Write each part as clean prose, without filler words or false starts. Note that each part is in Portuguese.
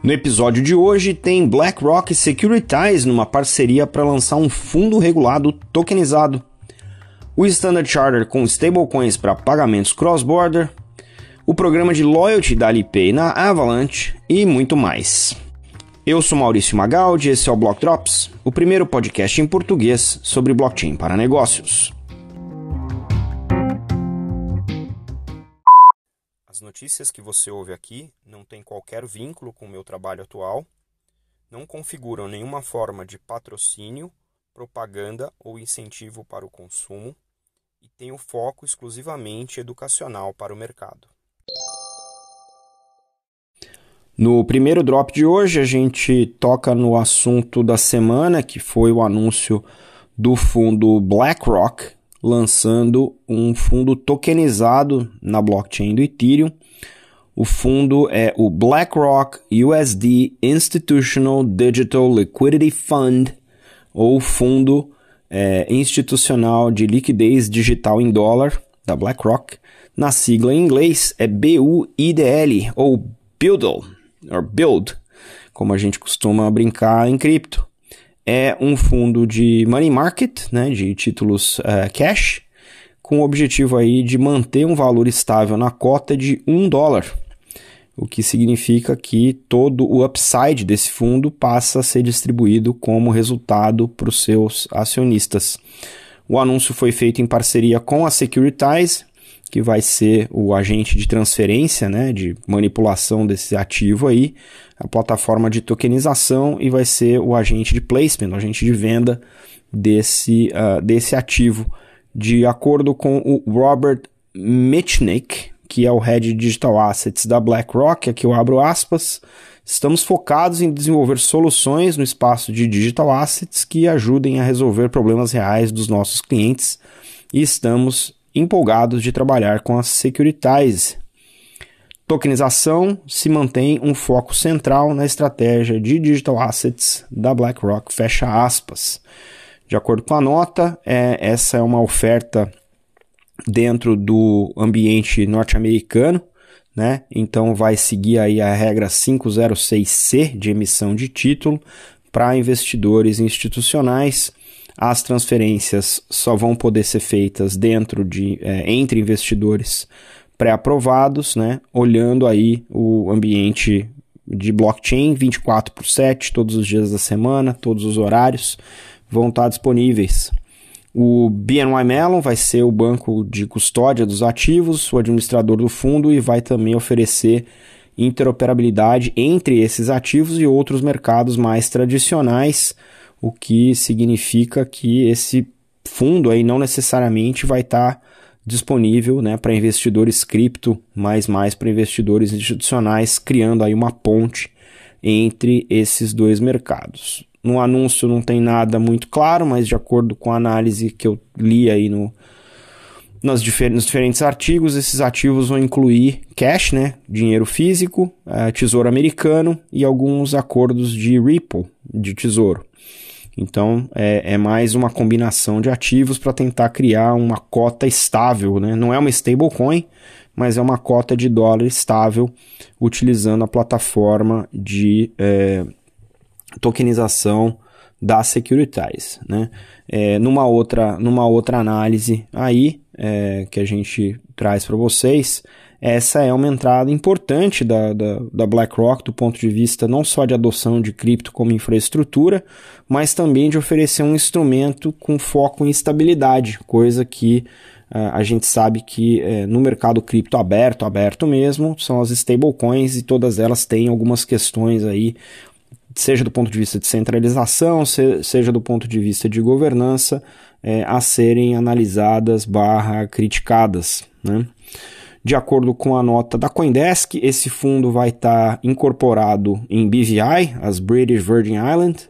No episódio de hoje tem BlackRock e Securitize numa parceria para lançar um fundo regulado tokenizado, o Standard Chartered com stablecoins para pagamentos cross-border, o programa de loyalty da Alipay na Avalanche e muito mais. Eu sou Maurício Magaldi e esse é o Block Drops, o primeiro podcast em português sobre blockchain para negócios. As notícias que você ouve aqui não têm qualquer vínculo com o meu trabalho atual, não configuram nenhuma forma de patrocínio, propaganda ou incentivo para o consumo e têm o foco exclusivamente educacional para o mercado. No primeiro drop de hoje, a gente toca no assunto da semana, que foi o anúncio do fundo BlackRock, lançando um fundo tokenizado na blockchain do Ethereum. O fundo é o BlackRock USD Institutional Digital Liquidity Fund, ou Fundo Institucional de Liquidez Digital em Dólar, da BlackRock. Na sigla em inglês é BUIDL, ou Build, como a gente costuma brincar em cripto. É um fundo de money market, né, de títulos cash, com o objetivo aí de manter um valor estável na cota de $1, o que significa que todo o upside desse fundo passa a ser distribuído como resultado para os seus acionistas. O anúncio foi feito em parceria com a Securitize, que vai ser o agente de transferência, né, de manipulação desse ativo aí, a plataforma de tokenização, e vai ser o agente de placement, o agente de venda desse ativo. De acordo com o Robert Mitchnick, que é o Head de Digital Assets da BlackRock, aqui eu abro aspas, estamos focados em desenvolver soluções no espaço de Digital Assets que ajudem a resolver problemas reais dos nossos clientes e estamos empolgados de trabalhar com a Securitize. Tokenização se mantém um foco central na estratégia de Digital Assets da BlackRock, fecha aspas. De acordo com a nota, essa é uma oferta dentro do ambiente norte-americano, né? Então vai seguir aí a regra 506C de emissão de título para investidores institucionais. As transferências só vão poder ser feitas entre investidores pré-aprovados, né? Olhando aí o ambiente de blockchain 24/7, todos os dias da semana, todos os horários vão estar disponíveis. O BNY Mellon vai ser o banco de custódia dos ativos, o administrador do fundo, e vai também oferecer interoperabilidade entre esses ativos e outros mercados mais tradicionais, o que significa que esse fundo aí não necessariamente vai estar disponível, né, para investidores cripto, mas mais para investidores institucionais, criando aí uma ponte entre esses dois mercados. No anúncio não tem nada muito claro, mas de acordo com a análise que eu li aí nos diferentes artigos, esses ativos vão incluir cash, né, dinheiro físico, tesouro americano e alguns acordos de repo, de tesouro. Então, é mais uma combinação de ativos para tentar criar uma cota estável, né? Não é uma stablecoin, mas é uma cota de dólar estável, utilizando a plataforma de tokenização da Securitize, né? Numa outra análise aí, que a gente traz para vocês, essa é uma entrada importante da BlackRock do ponto de vista não só de adoção de cripto como infraestrutura, mas também de oferecer um instrumento com foco em estabilidade, coisa que a gente sabe que no mercado cripto aberto mesmo, são as stablecoins, e todas elas têm algumas questões aí, seja do ponto de vista de centralização, seja do ponto de vista de governança, a serem analisadas / criticadas, né? De acordo com a nota da CoinDesk, esse fundo vai estar incorporado em BVI, as British Virgin Islands,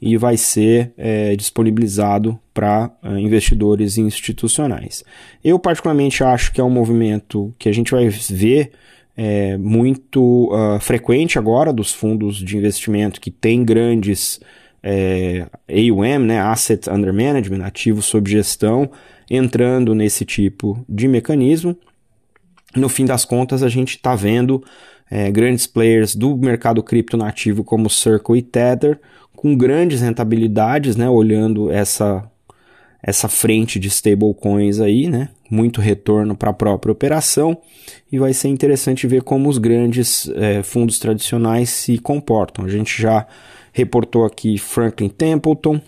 e vai ser disponibilizado para investidores institucionais. Eu particularmente acho que é um movimento que a gente vai ver muito frequente agora dos fundos de investimento que têm grandes AUM, né, Asset Under Management, ativos sob gestão, entrando nesse tipo de mecanismo. No fim das contas, a gente está vendo grandes players do mercado cripto nativo como Circle e Tether, com grandes rentabilidades, né, olhando essa frente de stablecoins aí, né, muito retorno para a própria operação, e vai ser interessante ver como os grandes fundos tradicionais se comportam. A gente já reportou aqui Franklin Templeton,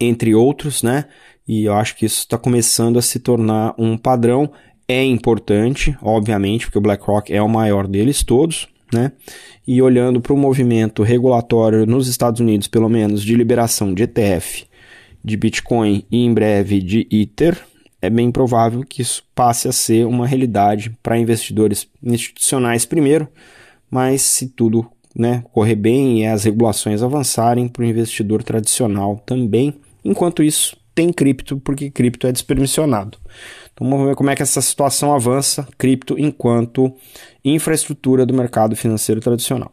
entre outros, né, e eu acho que isso está começando a se tornar um padrão. É importante, obviamente, porque o BlackRock é o maior deles todos, né? E olhando para o movimento regulatório nos Estados Unidos, pelo menos, de liberação de ETF, de Bitcoin e em breve de Ether, é bem provável que isso passe a ser uma realidade para investidores institucionais primeiro, mas se tudo, né, correr bem e as regulações avançarem, para o investidor tradicional também. Enquanto isso, tem cripto, porque cripto é despermissionado. Então vamos ver como é que essa situação avança, cripto enquanto infraestrutura do mercado financeiro tradicional.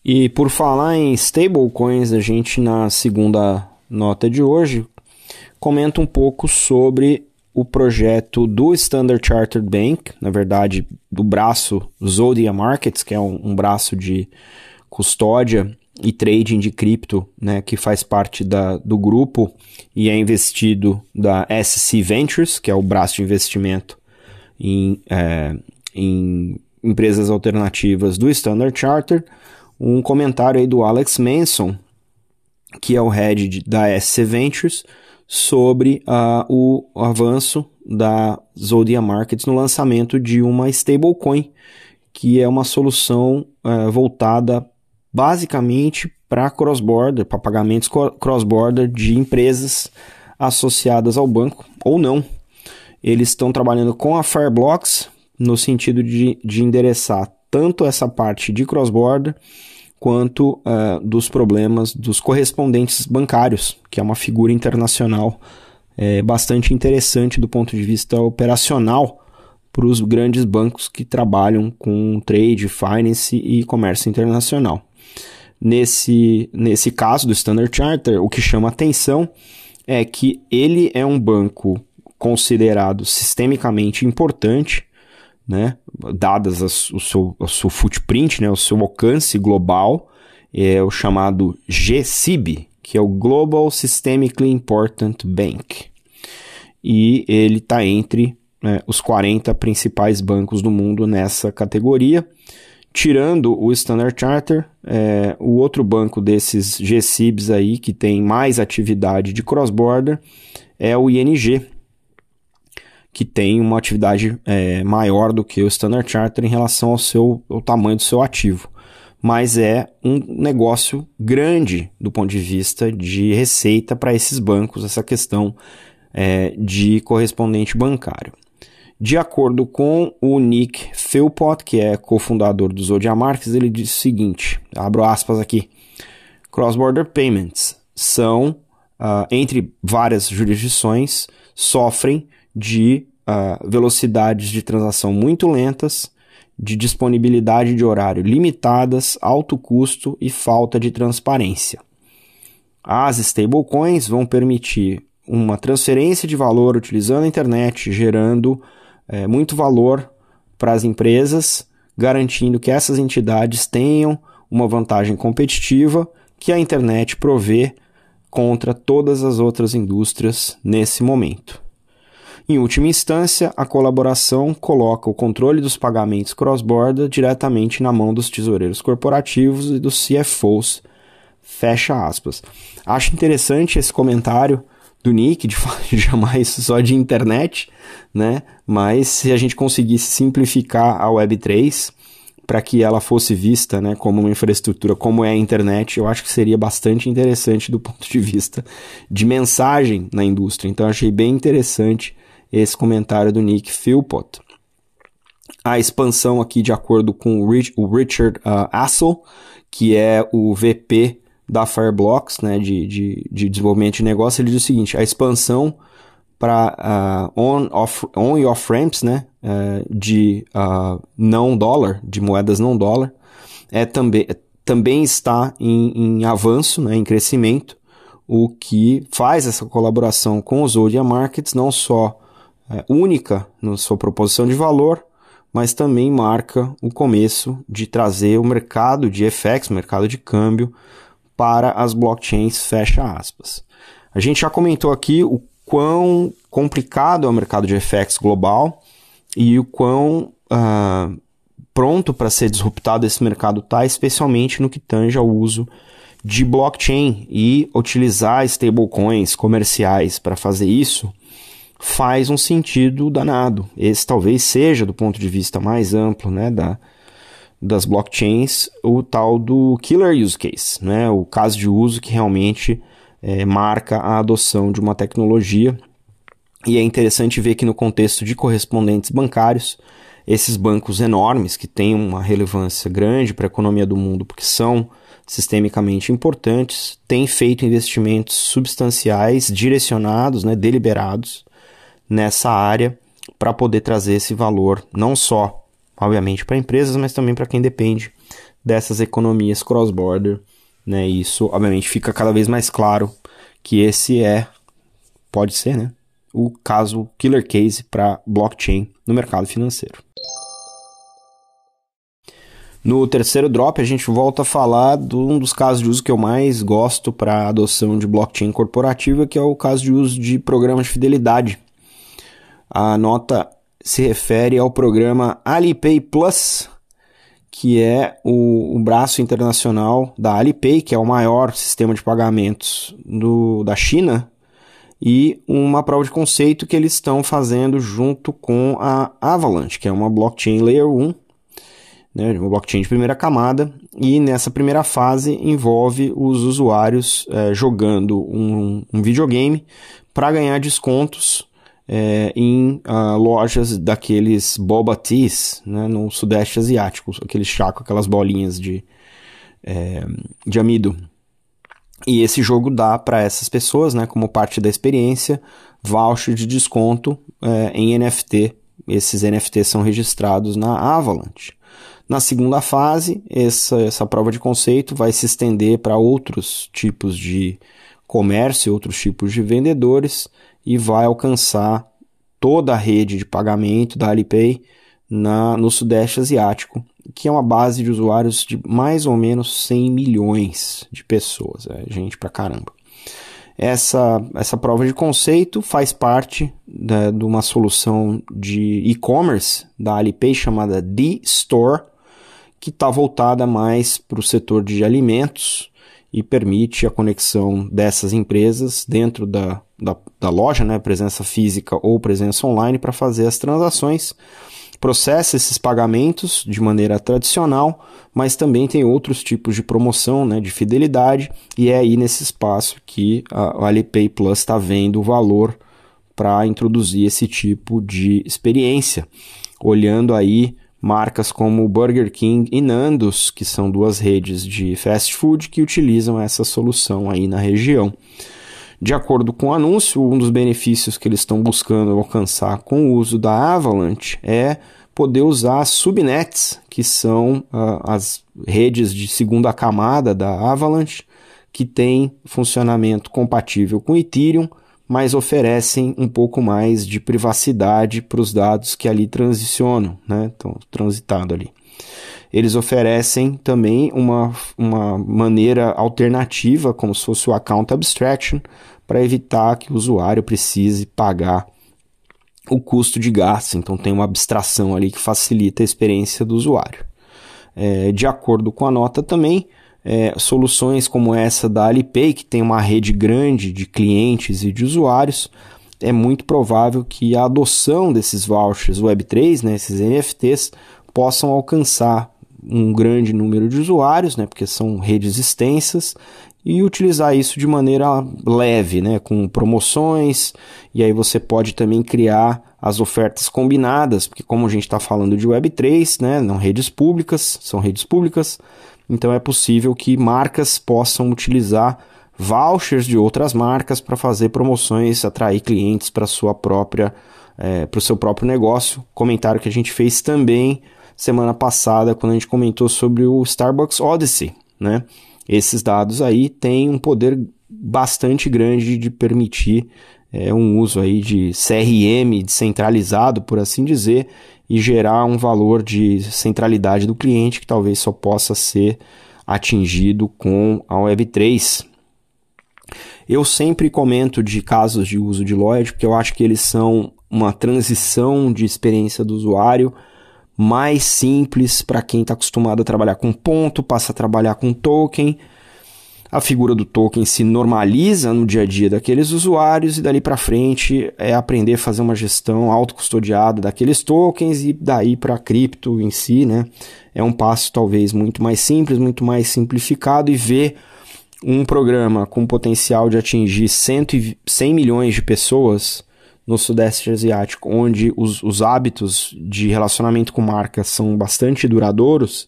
E por falar em stablecoins, a gente na segunda nota de hoje comenta um pouco sobre o projeto do Standard Chartered Bank, na verdade do braço Zodia Markets, que é um braço de custódia e trading de cripto, né, que faz parte do grupo e é investido da SC Ventures, que é o braço de investimento em empresas alternativas do Standard Chartered. Um comentário aí do Alex Manson, que é o head da SC Ventures, sobre o avanço da Zodia Markets no lançamento de uma stablecoin, que é uma solução voltada basicamente para cross-border, para pagamentos cross-border de empresas associadas ao banco, ou não. Eles estão trabalhando com a Fireblocks no sentido de endereçar tanto essa parte de cross-border quanto dos problemas dos correspondentes bancários, que é uma figura internacional bastante interessante do ponto de vista operacional para os grandes bancos que trabalham com trade, finance e comércio internacional. Nesse caso do Standard Chartered, o que chama atenção é que ele é um banco considerado sistemicamente importante, né, dadas o seu footprint, né, o seu alcance global, é o chamado GSIB, que é o Global Systemically Important Bank. E ele está entre os 40 principais bancos do mundo nessa categoria. Tirando o Standard Chartered, o outro banco desses GSIBs aí que tem mais atividade de cross-border é o ING, que tem uma atividade maior do que o Standard Chartered em relação ao tamanho do seu ativo. Mas é um negócio grande do ponto de vista de receita para esses bancos, essa questão de correspondente bancário. De acordo com o Nick Philpott, que é cofundador do Zodia Markets, ele diz o seguinte, abro aspas aqui: cross-border payments são, entre várias jurisdições, sofrem de velocidades de transação muito lentas, de disponibilidade de horário limitadas, alto custo e falta de transparência. As stablecoins vão permitir uma transferência de valor utilizando a internet, gerando muito valor para as empresas, garantindo que essas entidades tenham uma vantagem competitiva que a internet provê contra todas as outras indústrias nesse momento. Em última instância, a colaboração coloca o controle dos pagamentos cross-border diretamente na mão dos tesoureiros corporativos e dos CFOs, fecha aspas. Acho interessante esse comentário do Nick, de chamar isso só de internet, né? Mas se a gente conseguisse simplificar a Web3 para que ela fosse vista, né, como uma infraestrutura, como é a internet, eu acho que seria bastante interessante do ponto de vista de mensagem na indústria. Então, eu achei bem interessante esse comentário do Nick Philpott. A expansão aqui, de acordo com o Richard Assel, que é o VP da Fireblocks, né, de desenvolvimento de negócio, ele diz o seguinte: a expansão para on e off ramps, né, de não dólar, de moedas não dólar, também está em avanço, né, em crescimento, o que faz essa colaboração com o Zodia Markets não só única na sua proposição de valor, mas também marca o começo de trazer o mercado de FX, mercado de câmbio, para as blockchains, fecha aspas. A gente já comentou aqui o quão complicado é o mercado de FX global e o quão pronto para ser disruptado esse mercado está, especialmente no que tange ao uso de blockchain, e utilizar stablecoins comerciais para fazer isso faz um sentido danado. Esse talvez seja, do ponto de vista mais amplo, né, das blockchains, o tal do killer use case, né, o caso de uso que realmente marca a adoção de uma tecnologia. E é interessante ver que no contexto de correspondentes bancários, esses bancos enormes, que têm uma relevância grande para a economia do mundo, porque são sistemicamente importantes, têm feito investimentos substanciais, direcionados, né, deliberados, nessa área, para poder trazer esse valor, não só, obviamente, para empresas, mas também para quem depende dessas economias cross-border, né? Isso, obviamente, fica cada vez mais claro que esse pode ser, né, o caso killer case para blockchain no mercado financeiro. No terceiro drop, a gente volta a falar de um dos casos de uso que eu mais gosto para a adoção de blockchain corporativa, que é o caso de uso de programas de fidelidade. A nota se refere ao programa Alipay Plus, que é o braço internacional da Alipay, que é o maior sistema de pagamentos da China, e uma prova de conceito que eles estão fazendo junto com a Avalanche, que é uma blockchain Layer 1, né, uma blockchain de primeira camada, e nessa primeira fase envolve os usuários jogando um videogame para ganhar descontos em lojas daqueles boba teas, né, no sudeste asiático, aqueles chá com aquelas bolinhas de amido. E esse jogo dá para essas pessoas, né, como parte da experiência, voucher de desconto em NFT. Esses NFTs são registrados na Avalanche. Na segunda fase, essa prova de conceito vai se estender para outros tipos de comércio, outros tipos de vendedores, e vai alcançar toda a rede de pagamento da Alipay no Sudeste Asiático, que é uma base de usuários de mais ou menos 100 milhões de pessoas. É gente pra caramba. Essa prova de conceito faz parte de uma solução de e-commerce da Alipay chamada D-Store, que está voltada mais para o setor de alimentos e permite a conexão dessas empresas dentro da loja, né, presença física ou presença online, para fazer as transações, processa esses pagamentos de maneira tradicional, mas também tem outros tipos de promoção, né, de fidelidade, e é aí nesse espaço que a Alipay Plus está vendo o valor para introduzir esse tipo de experiência, olhando aí marcas como Burger King e Nando's, que são duas redes de fast food que utilizam essa solução aí na região. De acordo com o anúncio, um dos benefícios que eles estão buscando alcançar com o uso da Avalanche é poder usar as subnets, que são as redes de segunda camada da Avalanche, que têm funcionamento compatível com Ethereum, mas oferecem um pouco mais de privacidade para os dados que ali transicionam, né? Estão transitando ali. Eles oferecem também uma maneira alternativa, como se fosse o Account Abstraction, para evitar que o usuário precise pagar o custo de gás. Então tem uma abstração ali que facilita a experiência do usuário. De acordo com a nota também, soluções como essa da Alipay, que tem uma rede grande de clientes e de usuários, é muito provável que a adoção desses vouchers Web3, né, esses NFTs, possam alcançar um grande número de usuários, né, porque são redes extensas, e utilizar isso de maneira leve, né, com promoções, e aí você pode também criar as ofertas combinadas, porque como a gente está falando de Web3, né, não são redes públicas, então é possível que marcas possam utilizar vouchers de outras marcas para fazer promoções, atrair clientes para o seu próprio negócio. Comentário que a gente fez também semana passada, quando a gente comentou sobre o Starbucks Odyssey, né? Esses dados aí têm um poder bastante grande de permitir um uso aí de CRM descentralizado, por assim dizer, e gerar um valor de centralidade do cliente que talvez só possa ser atingido com a Web3. Eu sempre comento de casos de uso de Lloyd, porque eu acho que eles são uma transição de experiência do usuário mais simples para quem está acostumado a trabalhar com ponto, passa a trabalhar com token. A figura do token se normaliza no dia a dia daqueles usuários e dali para frente é aprender a fazer uma gestão autocustodiada daqueles tokens e daí para a cripto em si, né? É um passo talvez muito mais simples, muito mais simplificado, e ver um programa com potencial de atingir 100 milhões de pessoas no Sudeste Asiático, onde os hábitos de relacionamento com marcas são bastante duradouros,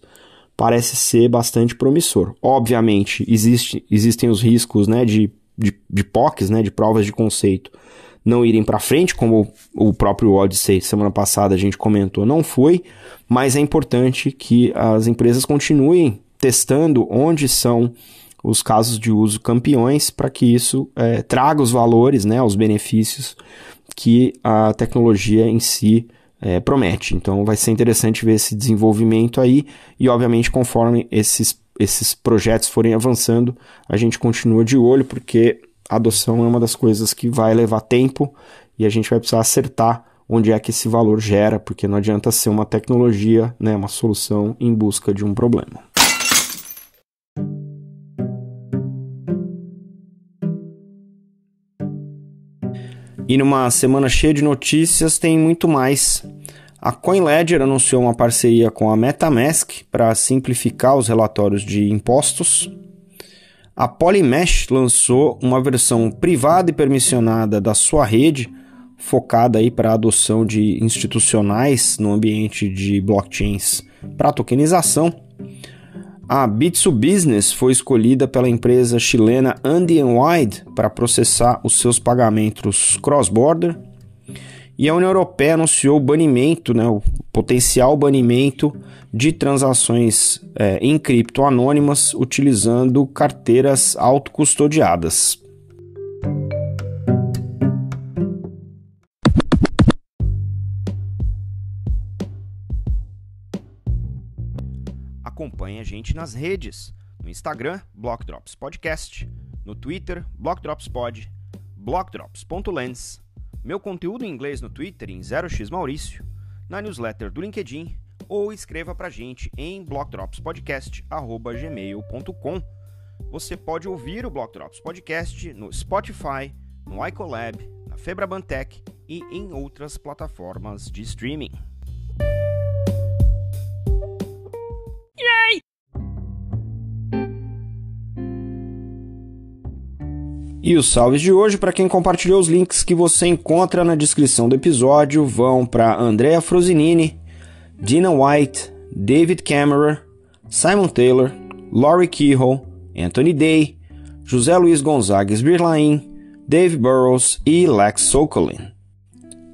parece ser bastante promissor. Obviamente, existem os riscos, né, de POCs, né, de provas de conceito, não irem para frente, como o próprio Odyssey, semana passada a gente comentou, não foi, mas é importante que as empresas continuem testando onde são os casos de uso campeões, para que isso traga os valores, né, os benefícios que a tecnologia em si promete. Então vai ser interessante ver esse desenvolvimento aí, e obviamente conforme esses projetos forem avançando, a gente continua de olho, porque a adoção é uma das coisas que vai levar tempo e a gente vai precisar acertar onde é que esse valor gera, porque não adianta ser uma tecnologia, né, uma solução em busca de um problema. E numa semana cheia de notícias tem muito mais. A CoinLedger anunciou uma parceria com a MetaMask para simplificar os relatórios de impostos. A Polymesh lançou uma versão privada e permissionada da sua rede, focada aí para a adoção de institucionais no ambiente de blockchains para tokenização. A Bitso Business foi escolhida pela empresa chilena Andean Wide para processar os seus pagamentos cross-border. E a União Europeia anunciou o banimento, né, o potencial banimento de transações em cripto anônimas utilizando carteiras autocustodiadas. Acompanhe a gente nas redes, no Instagram, Block Drops Podcast, no Twitter, Block Drops Pod, blockdrops.lens, meu conteúdo em inglês no Twitter em 0xmaurício, na newsletter do LinkedIn, ou escreva pra gente em blockdropspodcast@gmail.com. Você pode ouvir o Block Drops Podcast no Spotify, no iColab, na Febrabantech e em outras plataformas de streaming. E os salves de hoje, para quem compartilhou os links que você encontra na descrição do episódio, vão para Andrea Frosinini, Dina White, David Cameron, Simon Taylor, Laurie Kehoe, Anthony Day, José Luiz Gonzagues Birlaim, Dave Burrows e Lex Sokolin.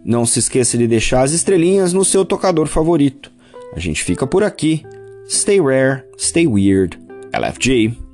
Não se esqueça de deixar as estrelinhas no seu tocador favorito. A gente fica por aqui. Stay rare, stay weird. LFG.